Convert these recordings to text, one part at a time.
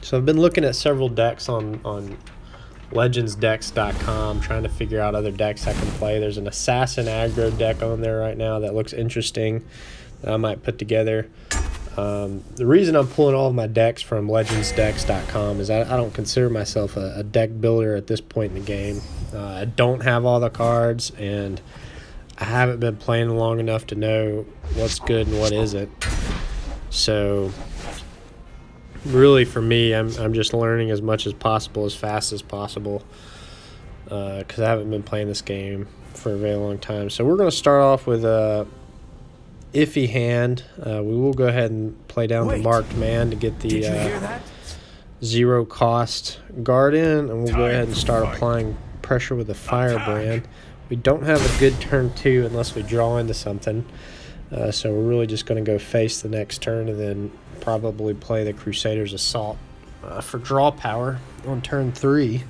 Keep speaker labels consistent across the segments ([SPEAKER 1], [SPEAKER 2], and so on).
[SPEAKER 1] So I've been looking at several decks on legendsdecks.com, trying to figure out other decks I can play. There's an assassin aggro deck on there right now that looks interesting that I might put together. The reason I'm pulling all of my decks from legendsdecks.com is I don't consider myself a deck builder at this point in the game. I don't have all the cards, and I haven't been playing long enough to know what's good and what isn't. So really for me, I'm just learning as much as possible, as fast as possible, because I haven't been playing this game for a very long time. So we're going to start off with a iffy hand. We will go ahead and play down the marked man to get the 0 cost guard in, and we'll go ahead and start applying pressure with the firebrand. We don't have a good turn 2 unless we draw into something, so we're really just going to go face the next turn and then probably play the Crusader's Assault for draw power on turn 3.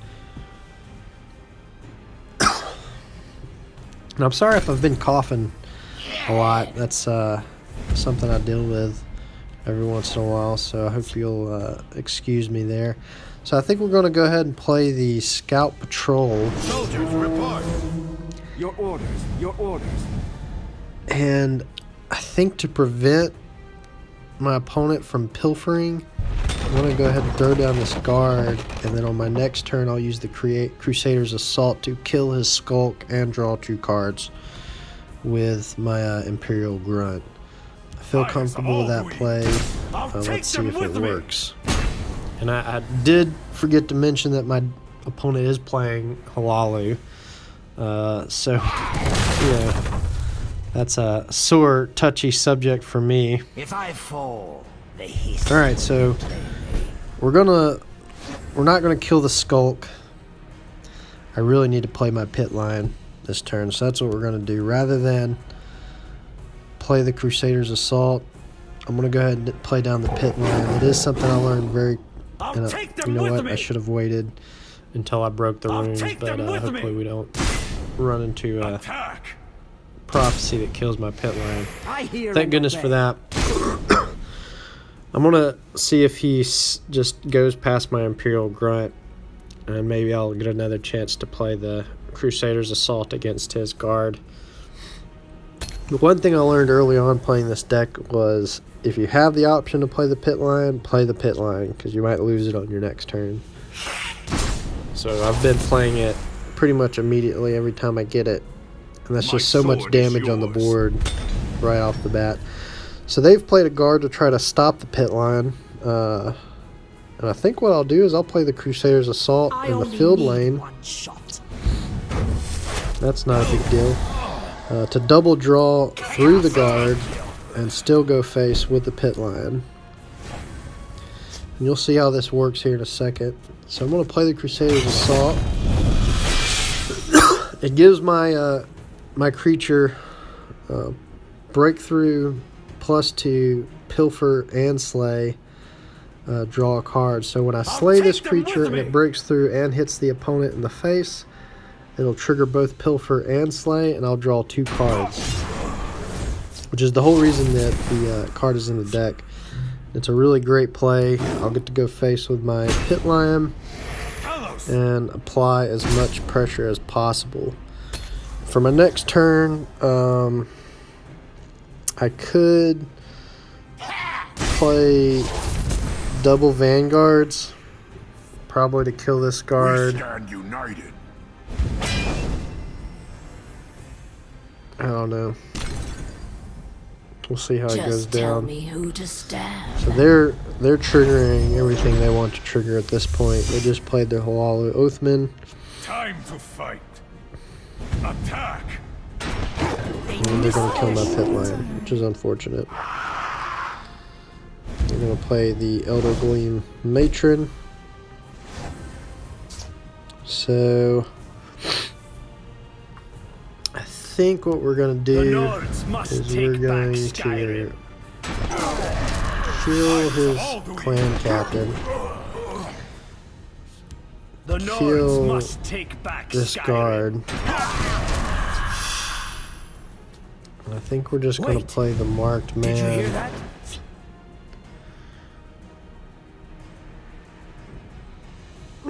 [SPEAKER 1] And I'm sorry if I've been coughing a lot. That's something I deal with every once in a while, so I hope you'll excuse me there. So I think we're going to go ahead and play the Scout Patrol.
[SPEAKER 2] Soldiers, report. Your orders, your orders.
[SPEAKER 1] And I think to prevent my opponent from pilfering, I'm going to go ahead and throw down this guard, and then on my next turn I'll use the Crusader's Assault to kill his Skulk and draw 2 cards with my Imperial Grunt. I feel comfortable with that play. Let's see if it works. And I did forget to mention that my opponent is playing Hlaalu. So, yeah, that's a sore, touchy subject for me.
[SPEAKER 3] If I fall, they hiss.
[SPEAKER 1] All right, so we're not gonna kill the Skulk. I really need to play my pit line this turn, so that's what we're gonna do. Rather than play the Crusader's Assault, I'm gonna go ahead and play down the pit line. It is something I learned very. You know what? I should have waited until I broke the runes, but hopefully we don't run into a prophecy that kills my pit line. Thank goodness for that. I'm gonna see if he just goes past my Imperial Grunt, and maybe I'll get another chance to play the Crusader's Assault against his guard. The one thing I learned early on playing this deck was if you have the option to play the pit line, because you might lose it on your next turn. So I've been playing it pretty much immediately every time I get it, and that's just so much damage on the board right off the bat. So they've played a guard to try to stop the pit line, and I think what I'll do is I'll play the Crusader's Assault in the field lane. That's not a big deal. To double draw through the guard and still go face with the pit line. And you'll see how this works here in a second. So I'm going to play the Crusader's Assault. It gives my my creature breakthrough +2, pilfer, and slay. Draw a card. So when I slay this creature and it breaks through and hits the opponent in the face, it'll trigger both pilfer and slay, and I'll draw 2 cards, which is the whole reason that the card is in the deck. It's a really great play. I'll get to go face with my pit line and apply as much pressure as possible. For my next turn, I could play double Vanguards, probably to kill this guard.
[SPEAKER 2] We stand united.
[SPEAKER 1] I don't know. We'll see how it goes
[SPEAKER 4] Just tell
[SPEAKER 1] down.
[SPEAKER 4] me who to stab.
[SPEAKER 1] So they're triggering everything they want to trigger at this point. They just played their Hlaalu Oathman.
[SPEAKER 2] Time to fight. Attack.
[SPEAKER 1] And they're going to kill my pit line, which is unfortunate. They're going to play the Elder Gleam Matron. So I think what we're going to do is we're going to kill his clan captain, kill this guard, and I think we're just going to play the marked man.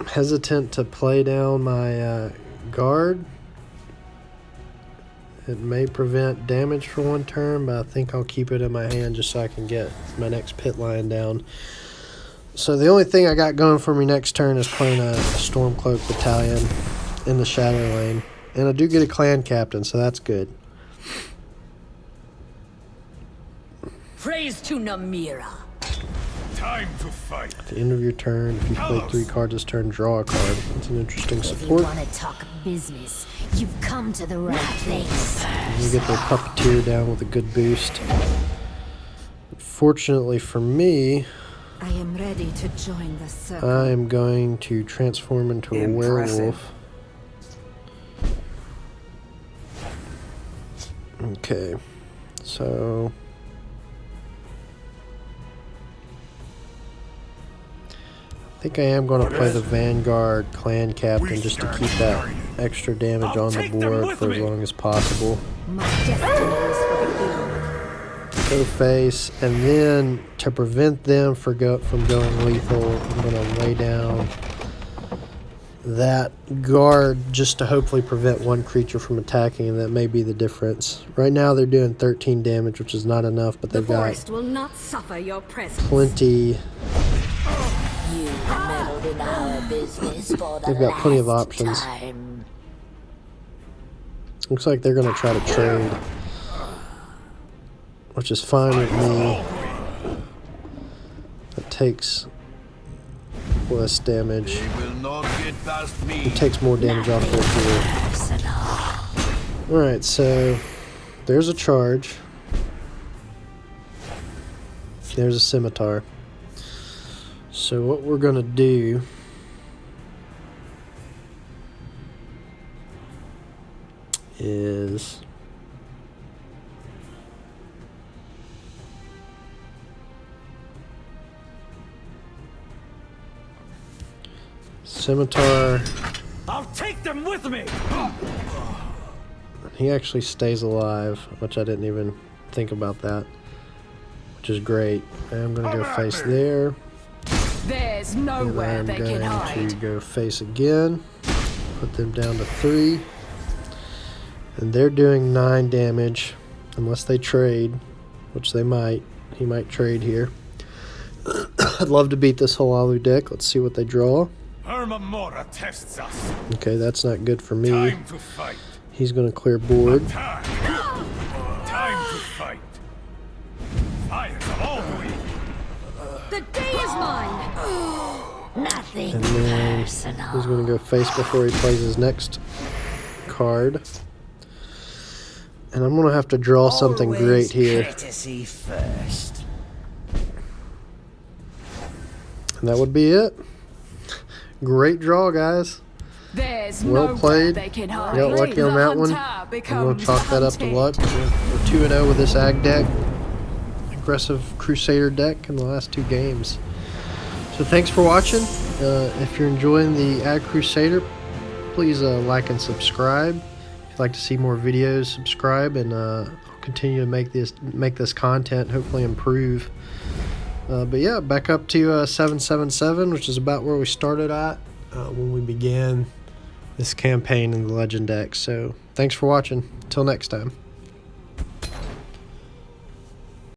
[SPEAKER 1] hesitant to play down my guard. It may prevent damage for one turn, but I think I'll keep it in my hand just so I can get my next pit line down. So the only thing I got going for me next turn is playing a Stormcloak battalion in the Shadow Lane. And I do get a clan captain, so that's good.
[SPEAKER 3] Praise to Namira.
[SPEAKER 2] Time to fight.
[SPEAKER 1] At the end of your turn, if you play 3 cards this turn, draw a card. It's an interesting
[SPEAKER 4] If you
[SPEAKER 1] support.
[SPEAKER 4] want to talk business, you've come to the right place.
[SPEAKER 1] You get their puppeteer down with a good boost. Fortunately for me,
[SPEAKER 5] I am ready to join the circle.
[SPEAKER 1] I am going to transform into a werewolf. Okay, so I think I am going to play the Vanguard clan captain just to keep that extra damage on the board for as long as possible.
[SPEAKER 5] My destiny is fulfilled.
[SPEAKER 1] Go face, and then to prevent them from going lethal, I'm going to lay down that guard just to hopefully prevent one creature from attacking, and that may be the difference. Right now they're doing 13 damage, which is not enough, but
[SPEAKER 5] The
[SPEAKER 1] they've got
[SPEAKER 5] forest will not suffer your presence.
[SPEAKER 1] plenty.
[SPEAKER 4] You meddled in our business for the
[SPEAKER 1] They've got plenty of
[SPEAKER 4] last
[SPEAKER 1] options.
[SPEAKER 4] time.
[SPEAKER 1] Looks like they're going to try to trade, which is fine with me. It takes less damage.
[SPEAKER 2] They will not get past me.
[SPEAKER 1] It takes more damage off their gear.
[SPEAKER 4] Personal.
[SPEAKER 1] Alright, so there's a charge. There's a scimitar. So what we're going to do is scimitar.
[SPEAKER 2] I'll take them with me.
[SPEAKER 1] He actually stays alive, which I didn't even think about that, which is great. I'm going to go face there.
[SPEAKER 5] There's
[SPEAKER 1] And
[SPEAKER 5] nowhere
[SPEAKER 1] I'm
[SPEAKER 5] they can
[SPEAKER 1] going
[SPEAKER 5] hide.
[SPEAKER 1] to go face again. Put them down to 3. And they're doing 9 damage, unless they trade, which they might. He might trade here. I'd love to beat this Hlaalu deck. Let's see what they draw.
[SPEAKER 2] Hermamora tests us.
[SPEAKER 1] Okay, that's not good for me.
[SPEAKER 2] Time to fight.
[SPEAKER 1] He's going to clear board.
[SPEAKER 2] Time. Time to fight. Fire all the way.
[SPEAKER 5] The day is mine.
[SPEAKER 4] Nothing
[SPEAKER 1] And then
[SPEAKER 4] personal.
[SPEAKER 1] he's going to go face before he plays his next card. And I'm going to have to draw something great here.
[SPEAKER 3] Courtesy first.
[SPEAKER 1] And that would be it. Great draw, guys.
[SPEAKER 5] There's
[SPEAKER 1] Well
[SPEAKER 5] nowhere
[SPEAKER 1] played.
[SPEAKER 5] they can
[SPEAKER 1] I
[SPEAKER 5] hide.
[SPEAKER 1] got lucky on that one. I'm going to chalk that up to luck. We're 2-0 with this ag deck. Aggressive Crusader deck in the last 2 games. So thanks for watching. If you're enjoying the Ag Crusader, please like and subscribe. If you'd like to see more videos, subscribe, and I'll continue to make this content, hopefully improve. But yeah, back up to 777, which is about where we started at when we began this campaign in the Legend deck. So thanks for watching. Until next time.